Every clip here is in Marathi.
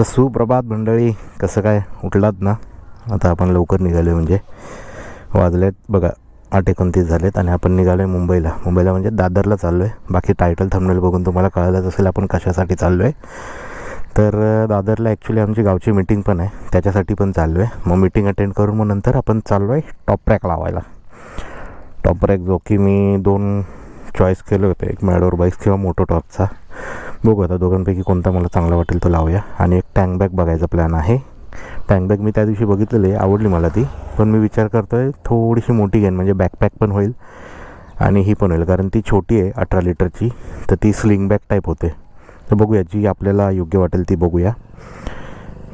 तर सुप्रभात मंडळी, कसं काय उठलात ना? आता आपण लवकर निघालो, म्हणजे वाजलेत बघा 8:29 झालेत आणि आपण निघालो आहे मुंबईला म्हणजे दादरला चाललो आहे. बाकी टायटल थंबनेल बघून तुम्हाला कळलंच असेल आपण कशासाठी चाललो आहे. तर दादरला ॲक्च्युली आमची गावची मीटिंग पण आहे, त्याच्यासाठी पण चाललो आहे. मग मीटिंग अटेंड करून मग नंतर आपण चाललो आहे टॉप रॅक लावायला. टॉप रॅक जो की मी 2 चॉईस केले होते, एक मॅडोर बाईक्स किंवा मोटो टॉपचा. बघू आता दोघांपैकी कोणता मला चांगला वाटेल तो लावूया. आणि एक टँक बॅग बघायचा प्लॅन आहे. टँक बॅग मी त्या दिवशी बघितलेली आहे, आवडली मला ती. पण मी विचार करतो आहे थोडीशी मोठी घेईन, म्हणजे बॅकपॅक पण होईल आणि ही पण होईल, कारण ती छोटी आहे 18 लिटरची, तर ती स्लिंग बॅग टाईप होते. तर बघूया जी आपल्याला योग्य वाटेल ती बघूया.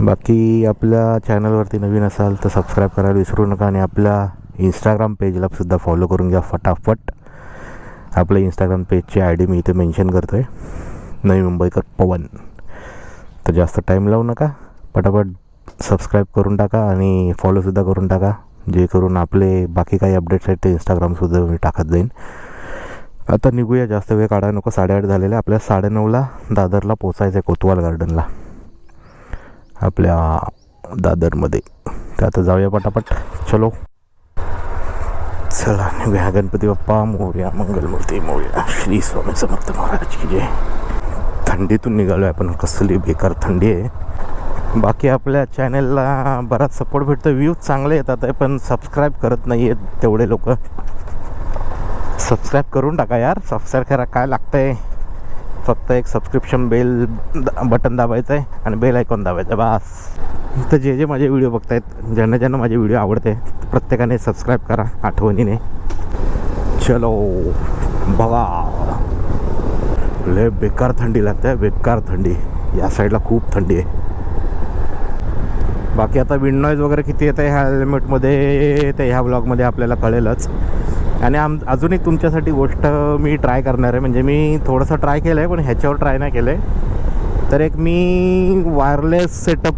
बाकी आपल्या चॅनलवरती नवीन असाल तर सबस्क्राईब करायला विसरू नका आणि आपल्या इंस्टाग्राम पेजला सुद्धा फॉलो करून घ्या फटाफट. आपल्या इंस्टाग्राम पेजची ID मी इथे मेन्शन करतो आहे, नवी मुंबईकर पवन. तर जास्त टाईम लावू नका, पटापट सबस्क्राईब करून टाका आणि फॉलोसुद्धा करून टाका, जे करून आपले बाकी काही अपडेट्स आहेत ते इंस्टाग्रामसुद्धा मी टाकत जाईन. आता निघूया, जास्त वेळ काढायला नको. 8:30 झालेले. आपल्या 9:30ला दादरला पोचायचं आहे, कोतवाल गार्डनला आपल्या दादरमध्ये. तर आता जाऊया पटापट, चलो चला निघूया. गणपती बाप्पा मोरया, मंगलमूर्ती मोरया, श्री स्वामी समर्थ महाराज की जय. थंडीतून निघालो आहे आपण, कसली बेकार थंडी आहे. बाकी आपल्या चॅनलला बराच सपोर्ट भेटतो, व्ह्यूज चांगले येतात आहे, पण सबस्क्राईब करत नाही आहेत तेवढे लोक. सबस्क्राईब करून टाका यार, सबस्क्राईब करा, काय लागतं आहे. फक्त एक सबस्क्रिप्शन बेल बटन दाबायचं आहे आणि बेल आयकॉन दाबायचं आहे बस. तर जे माझे व्हिडिओ बघतायत, ज्यांना माझे व्हिडिओ आवडते, प्रत्येकाने सबस्क्राईब करा आठवणीने. चलो बघा, लय बेकार थंडी लागते, बेकार थंडी. या साईडला खूप थंडी आहे. बाकी आता विंड नॉईज वगैरे किती येतं ह्या हेल्मेटमध्ये ते ह्या ब्लॉगमध्ये आपल्याला कळेलच. आणि अजून एक तुमच्यासाठी गोष्ट मी ट्राय करणार आहे, म्हणजे मी थोडंसं ट्राय केलं आहे पण ह्याच्यावर ट्राय नाही केलं आहे. तर एक मी वायरलेस सेटअप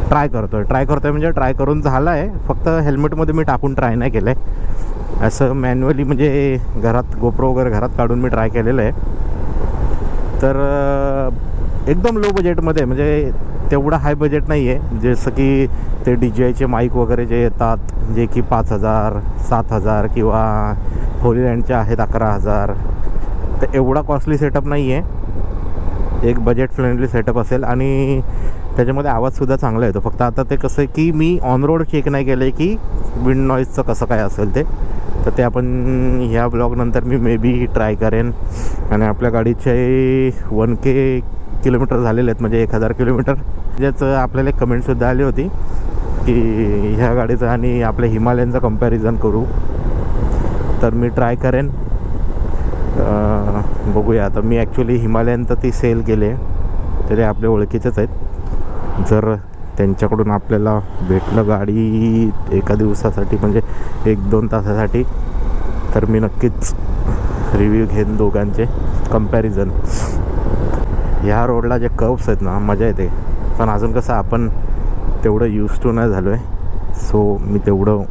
ट्राय करतो आहे म्हणजे ट्राय करून झालं आहे, फक्त हेल्मेटमध्ये मी टाकून ट्राय नाही केलं आहे. असं मॅन्युअली म्हणजे घरात गोप्रो वगैरे घरात काढून मी ट्राय केलेलं आहे. तर एकदम लो बजेटमध्ये, म्हणजे तेवढं हाय बजेट नाही आहे. जसं की ते DJIचे माईक वगैरे जे येतात, जे की 5,000 7,000 किंवा होलीलँडचे आहेत 11,000. तर एवढा कॉस्टली सेटअप नाही आहे, एक बजेट फ्रेंडली सेटअप असेल आणि त्याच्यामध्ये आवाजसुद्धा चांगला येतो. फक्त आता ते कसं आहे की मी ऑन रोड चेक नाही केलं आहे की विंड नॉईजचं कसं काय असेल ते. तर ते आपण ह्या ब्लॉगनंतर मी मे बी ट्राय करेन. आणि आपल्या गाडीचे 1K किलोमीटर झालेले आहेत, म्हणजे 1000 किलोमीटर. ज्याचं आपल्याला एक कमेंटसुद्धा आली होती की ह्या गाडीचं आणि आपल्या हिमालयनचं कंपॅरिझन करू. तर मी ट्राय करेन, बघूया. आता मी ॲक्च्युली हिमालयन तर ती सेल केले, तरी आपल्या ओळखीचेच आहेत. जर त्यांच्याकडून आपल्याला भेटलं गाडी एका दिवसासाठी, म्हणजे 1-2 तासासाठी, तर मी नक्कीच रिव्ह्यू घेईन दोघांचे कंपॅरिझन. ह्या रोडला जे कर्व्स आहेत ना, मजा येते. पण अजून कसं आपण तेवढं यूज टू नाही झालो आहे, सो मी तेवढं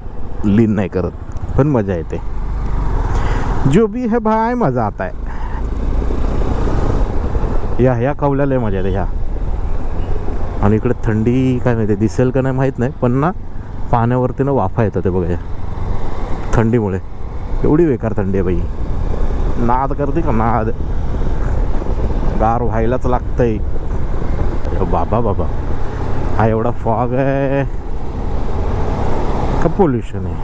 लीन नाही करत, पण मजा येते. जो भी है भाई, मजा आता है. ह्या कवल्याला मजा येते ह्या. आणि इकडे थंडी काय माहिती दिसेल का नाही माहीत नाही, पण ना पाण्यावरती ना वाफा येतं ते बघा थंडीमुळे. एवढी बेकार थंडी आहे बाई, नाद करते का नाद, गार व्हायलाच लागतंय. बाबा हा एवढा फॉग आहे का पोल्युशन आहे?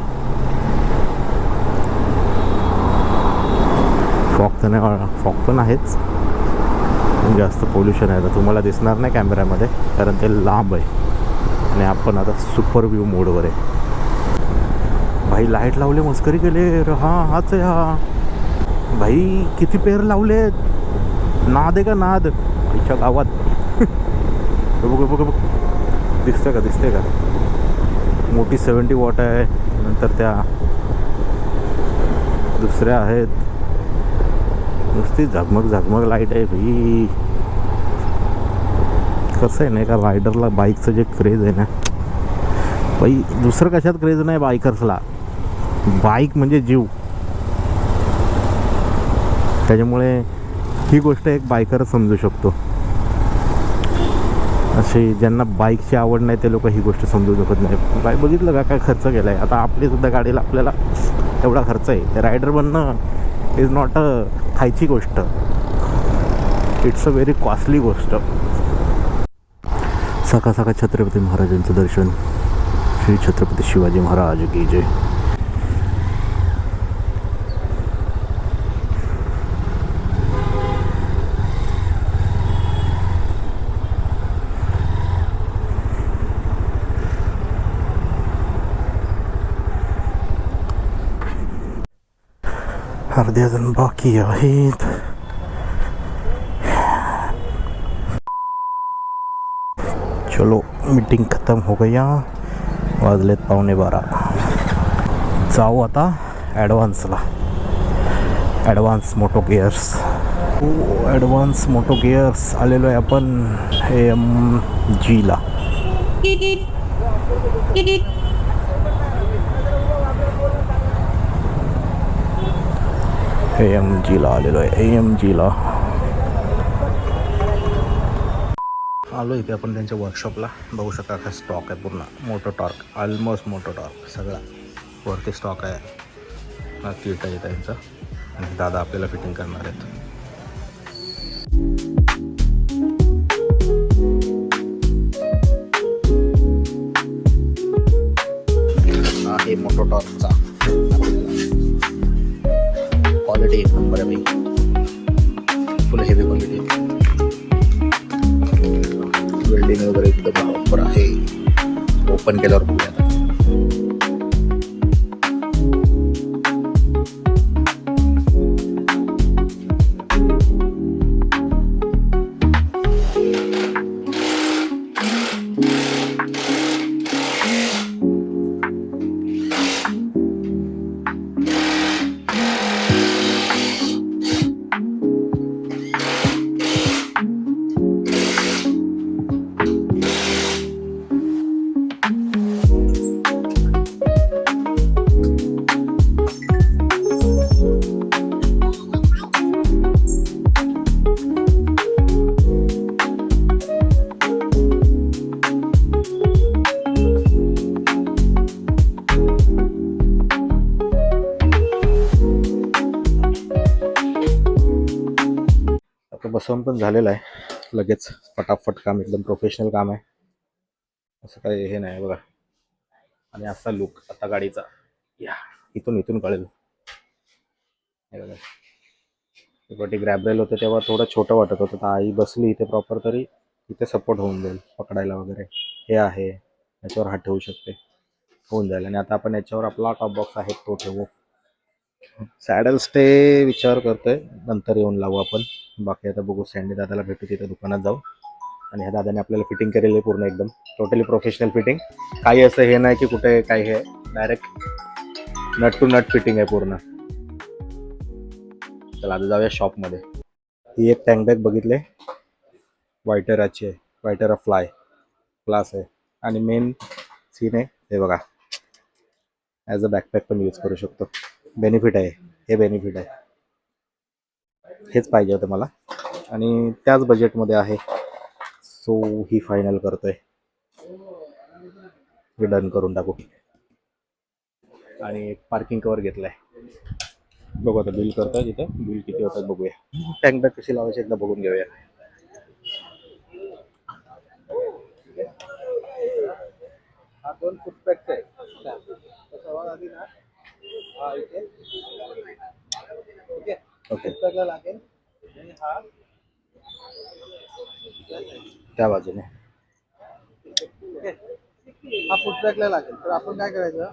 फॉग तर नाही, फॉग पण आहेच, जास्त पोल्युशन आहे. तर तुम्हाला दिसणार नाही कॅमेऱ्यामध्ये, कारण ते लांब आहे आणि आपण आता सुपर व्ह्यू मोडवर आहे. भाई लाईट लावले, मस्करी केले. हाच आहे हा भाई. किती पेर लावले, नाद आहे का नाद आईच्या गावात. बघ दिसते का मोठी 70 वॉट आहे. नंतर त्या दुसऱ्या आहेत, नुसती झगमग लाईट आहे भाई. कसं आहे नाही का, रायडरला बाईकचं जे क्रेज आहे ना भाई, दुसरं कशात क्रेज नाही बायकर्सला. बाईक म्हणजे जीव. त्याच्यामुळे ही गोष्ट एक बायकर समजू शकतो. असे ज्यांना बाईकची आवड नाही ते लोक ही गोष्ट समजू शकत नाही. बाईक बघितलं का काय खर्च केला आहे. आता आपलीसुद्धा गाडीला आपल्याला एवढा खर्च आहे. ते रायडर बनणं इज नॉट अ खायची गोष्ट, इट्स अ व्हेरी कॉस्टली गोष्ट. सकाळ सकाळ छत्रपती महाराजांचं दर्शन. श्री छत्रपती शिवाजी महाराज की जय. अर्धे अजून बाकी आहेत. चलो मीटिंग ख़त्म हो गया. वाजलेत 11:15. जाऊ आता ॲडव्हान्सला. Advance Moto Gears. Advance Moto Gears आलेलो आहे आपण AMGला. AMGला आलेलो आहे. AMGला आलो इथे आपण त्यांच्या वर्कशॉपला. बघू शकता काय स्टॉक आहे पूर्ण. Moto torque, almost moto torque सगळा वरती स्टॉक आहे. किट आहे त्यांचं आणि दादा आपल्याला फिटिंग करणार आहेत. आहे मोटो टॉर्कचा क्वालिटी एक नंबर आहे भाई. फुल हेवी क्वालिटी. वेल्डिंग वगैरे एकदम प्रॉपर आहे. ओपन केल्यावर बघूया. बसवून पण झालेलं आहे. लगेच फटाफट काम, एकदम प्रोफेशनल काम आहे. असं काही हे नाही बघा. आणि असा लुक आता गाडीचा या इथून कळेल. हे बघा ते ग्रॅबरेल होतं तेव्हा थोडं छोटं वाटत होतं. तर आई बसली इथे प्रॉपर तरी इथे सपोर्ट होऊन जाईल पकडायला वगैरे. हे आहे याच्यावर हात ठेवू शकते, होऊन जाईल. आणि आता आपण याच्यावर आपला टॉप बॉक्स आहे तो ठेवू. सॅडल स्टे विचार करतोय, नंतर येऊन लावू आपण. बाकी आता बघू. सँडी दादाला भेटू तिथे दुकानात जाऊ. आणि ह्या दादाने आपल्याला फिटिंग केलेली आहे पूर्ण एकदम टोटली प्रोफेशनल फिटिंग. काही असं हे नाही की कुठे काही हे, direct nut to nut fitting आहे पूर्ण. चला आता जाऊया शॉपमध्ये. ही एक टँक बॅग बघितले, वायटराची आहे. वायटरा फ्लाय क्लास आहे. आणि मेन सीन आहे हे बघा, ॲज अ बॅकपॅक पण यूज करू शकतो. बेनिफिट आहे हे, बेनिफिट आहे. हेच पाहिजे होतं मला आणि त्याच बजेटमध्ये आहे. सो ही फायनल करतोय, हे डन करून टाकू. आणि एक पार्किंग कवर घेतलाय. बघू आता बिल करतोय तिथे, बिल किती होतात बघूया. टँक बॅग कशी लावायची एकदा बघून घेऊया. हा 2 फूट पॅकचा आहे. ओके लागेल. हा त्या बाजूने हा फुटबॅकला लागेल. तर आपण काय करायचं,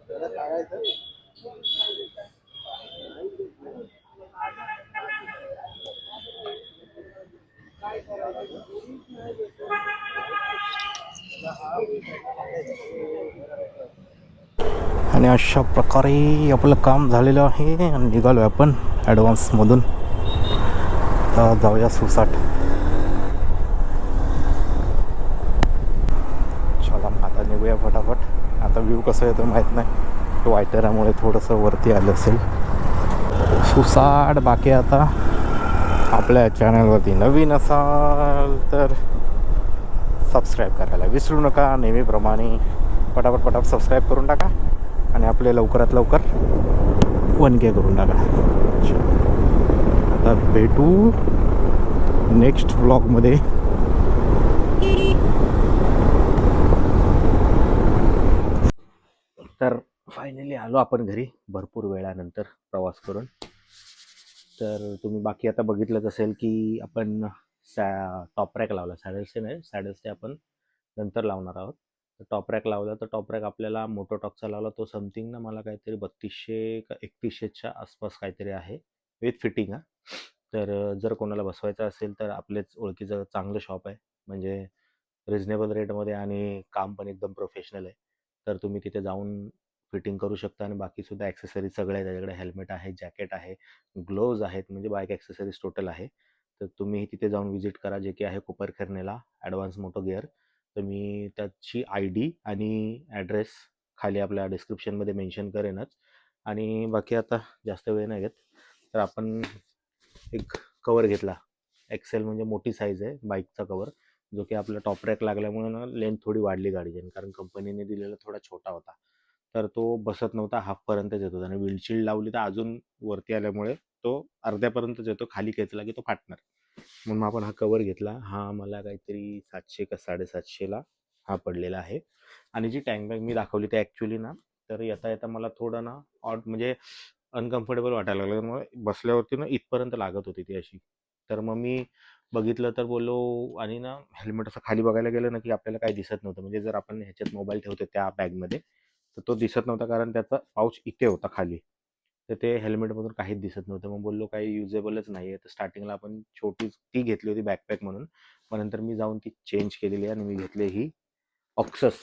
त्याला काढायचं. आणि अशा प्रकारे आपलं काम झालेलं आहे आणि निघालो आहे आपण ॲडव्हान्समधून. तर जाऊया सुसाट. चला आता निघूया फटाफट. आता व्ह्यू कसं येतो माहीत नाही, तो वायटरामुळे थोडंसं वरती आलं असेल. सुसाट बाकी आता आपल्या चॅनलवरती नवीन असाल तर सबस्क्राईब करायला विसरू नका. नेहमीप्रमाणे पटापट सबस्क्राईब करून टाका आणि आपले लवकरात लवकर 1K करून टाका. आता भेटू नेक्स्ट व्लॉगमध्ये. तर फायनली आलो आपण घरी भरपूर वेळानंतर प्रवास करून. तर तुम्ही बाकी आता बघितलंच असेल की आपण टॉप रॅक लावला. सॅडल्सचे नाही, सॅडल्सचे आपण नंतर लावणार आहोत. तर टॉप रॅक लावला, तर टॉप रॅक आपल्याला मोटोटॉकचा लावला. तो समथिंग ना मला काहीतरी 3200 का 3100च्या आसपास काहीतरी आहे विथ फिटिंग. तर जर कोणाला बसवायचं असेल तर आपलेच ओळखीचं चांगलं शॉप आहे, म्हणजे रिजनेबल रेटमध्ये आणि काम पण एकदम प्रोफेशनल आहे. तर तुम्ही तिथे जाऊन फिटिंग करू शकता. आणि बाकीसुद्धा ॲक्सेसरीज सगळे आहे त्याच्याकडे. हेल्मेट आहे, जॅकेट आहे, ग्लोव्ज आहेत, म्हणजे बाईक ॲक्सेसरीज टोटल आहे. तर तुम्ही तिथे जाऊन व्हिजिट करा, जे की आहे कोपरखैरनेला ॲडव्हान्स मोटो गिअर. तर मी त्याची ID आणि ॲड्रेस खाली आपल्या डिस्क्रिप्शनमध्ये मेन्शन करेनच. आणि बाकी आता जास्त वेळ नाही घेत, तर आपण एक कवर घेतला. एक्सेल म्हणजे मोठी साईज आहे बाईकचा कवर, जो की आपला टॉप रॅक लागल्यामुळे ना लेंथ थोडी वाढली गाडीची, कारण कंपनीने दिलेला थोडा छोटा होता. तर तो बसत नव्हता, हाफपर्यंतच येत होता. आणि विंडशील्ड लावली तर अजून वरती आल्यामुळे तो अर्ध्यापर्यंतच येतो, खाली खेचला की तो फाटणार. म्हणून आपण हा कवर घेतला. हा मला काहीतरी 700 का 750ला हा पडलेला आहे. आणि जी टँक बॅग मी दाखवली ते ॲक्च्युली ना, तर येता येता मला थोडं ना ऑड म्हणजे अनकम्फर्टेबल वाटायला लागलं. त्यामुळे बसल्यावरती ना इथपर्यंत लागत होती ती अशी. तर मग मी बघितलं तर बोललो. आणि ना हेल्मेट असं खाली बघायला गेलं ना की आपल्याला काही दिसत नव्हतं, म्हणजे जर आपण ह्याच्यात मोबाईल ठेवतो त्या बॅगमध्ये तर तो दिसत नव्हता, कारण त्याचा पाऊच इथे होता खाली. तर ते हेल्मेटमधून काहीच दिसत नव्हतं. मग बोललो काही युजेबलच नाही आहे. तर स्टार्टिंगला आपण छोटी ती घेतली होती बॅकपॅक म्हणून. मग नंतर मी जाऊन ती चेंज केलेली आहे आणि मी घेतली ही ऑक्सस.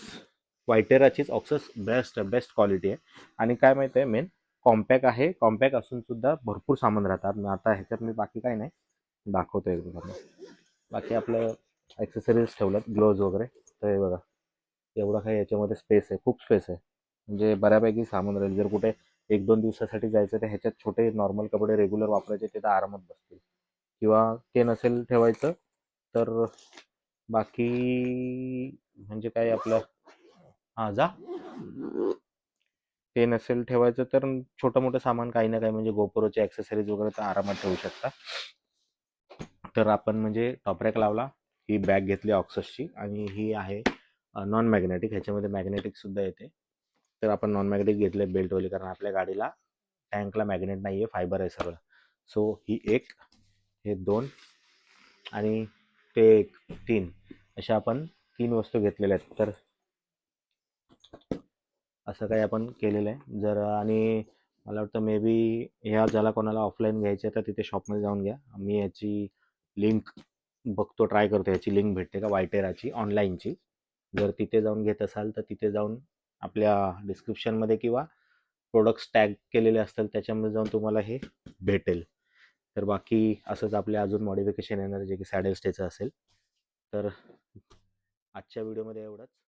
वायटेराचीच ऑक्सस बेस्ट क्वालिटी आहे. आणि काय माहिती आहे मेन, कॉम्पॅक्ट आहे. कॉम्पॅक्ट असून सुद्धा भरपूर सामान राहतात. आता ह्याच्यात मी बाकी काही नाही दाखवतो एकदम. बाकी आपलं ॲक्सेसरीज ठेवल्यात, ग्लोव्ज वगैरे. तर हे बघा, एवढा काही याच्यामध्ये स्पेस आहे, खूप स्पेस आहे, म्हणजे बऱ्यापैकी सामान राहील. जर कुठे 1-2 दिवसासाठी जायचं तर ह्याच्यात छोटे नॉर्मल कपडे रेग्युलर वापरायचे ते तर आरामात बसतील. किंवा ते नसेल ठेवायचं तर बाकी म्हणजे काय आपलं, हां जा, ते नसेल ठेवायचं तर छोटं मोठं सामान काही ना काही, म्हणजे गोप्रोचे ॲक्सेसरीज वगैरे तर आरामात ठेवू शकता. तर आपण म्हणजे टॉप रॅक लावला, ही बॅग घेतली ऑक्ससची, आणि ही आहे नॉन मॅग्नेटिक. ह्याच्यामध्ये मॅग्नेटिक सुद्धा येते. तर आपण नॉन मॅग्नेटिक घेतले बेल्टवाली, कारण आपल्या गाडीला टँकला मॅग्नेट नाही आहे, फायबर आहे सगळं. सो ही एक, हे 2 आणि ते एक, 3 अशा आपण 3 वस्तू घेतलेल्या आहेत. तर असं काही आपण केलेलं आहे. जर आणि मला वाटतं मे बी ह्या ज्याला कोणाला ऑफलाईन घ्यायचे तर तिथे शॉपमध्ये जाऊन घ्या. मी याची लिंक बघतो, ट्राय करतो याची लिंक भेटते का वायटेराची ऑनलाईनची. जर तिथे जाऊन घेत असाल तर तिथे जाऊन आपल्या डिस्क्रिप्शनमध्ये किंवा प्रोडक्ट्स टॅग केलेले असतील त्याच्यामध्ये जाऊन तुम्हाला हे भेटेल. तर बाकी असंच आपले अजून मॉडिफिकेशन येणार जे की सॅडल स्टेचं असेल. तर आजच्या व्हिडिओमध्ये एवढंच.